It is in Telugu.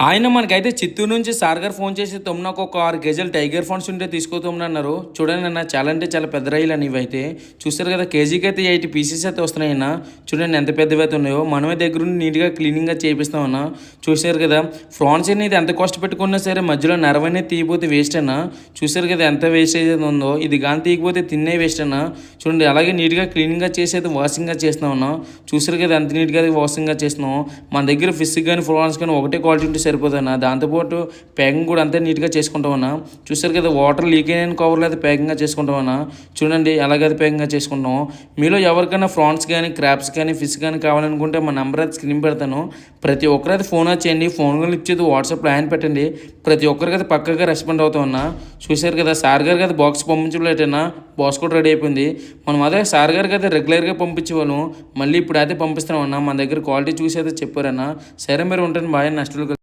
ఆయన మనకైతే చిత్తూరు నుంచి సార్ గారు ఫోన్ చేసి నాకు ఒక 6 కేజీలు టైగర్ ఫాన్స్ ఉంటే తీసుకోతమ్మన్నారు. చూడండి అన్న, చాలా అంటే చాలా పెద్ద రైలు అని ఇవైతే చూస్తారు కదా. కేజీకి అయితే 80 పీసెస్ అయితే వస్తున్నాయి అన్న. చూడండి ఎంత పెద్దవి అయితే ఉన్నాయో. మనమే దగ్గరుండి నీట్గా క్లీనింగ్గా చేపిస్తామన్నా. చూసారు కదా, ఫ్రాన్స్ అనేది ఎంత కాస్ట్ పెట్టుకున్నా సరే మధ్యలో నరవనే తీయపోతే వేస్ట్ అన్న. చూసారు కదా ఎంత వేస్టేజ్ ఉందో. ఇది కానీ తీయకపోతే తిన్నే వేస్ట్ అన్న. చూడండి అలాగే నీట్గా క్లీనింగ్గా చేసి అయితే వాషింగ్గా చేస్తున్నామన్నా. చూసారు కదా ఎంత నీట్గా వాషింగ్గా చేస్తున్నాం. మన దగ్గర ఫిష్ కానీ ఫ్రాన్స్ కానీ ఒకటే క్వాలిటీ ఉంటే సరిపోదన్నా. దాంతోపాటు ప్యాకింగ్ కూడా అంతే నీట్గా చేసుకుంటామన్నా. చూసారు కదా వాటర్ లీక్ అయిన కవర్లో అయితే ప్యాకింగ్గా చేసుకుంటామన్నా. చూడండి ఎలాగైతే ప్యాకింగ్గా చేసుకుంటాం. మీలో ఎవరికైనా ఫ్రాన్స్ కానీ క్రాప్స్ కానీ ఫిష్ కానీ కావాలనుకుంటే మా నెంబర్ అయితే స్క్రీన్ పెడతాను. ప్రతి ఒక్కరైతే ఫోన్ వచ్చేయండి. ఫోన్ కూడా లిఫ్ట్ చేసి వాట్సాప్లో ఆయన పెట్టండి. ప్రతి ఒక్కరికైతే పక్కగా రెస్పాండ్ అవుతామన్నా. చూసారు కదా సార్ గారికి అయితే బాక్స్ పంపించలేటన్నా. బాక్స్ కూడా రెడీ అయిపోయింది. మనం అదే సార్ గారికి అయితే రెగ్యులర్గా పంపించేవాళ్ళం. మళ్ళీ ఇప్పుడు అయితే పంపిస్తున్నామన్నా. మన దగ్గర క్వాలిటీ చూసి అయితే చెప్పారన్నా. సరే మీరు ఉంటాను బాయ్ నెక్స్ట్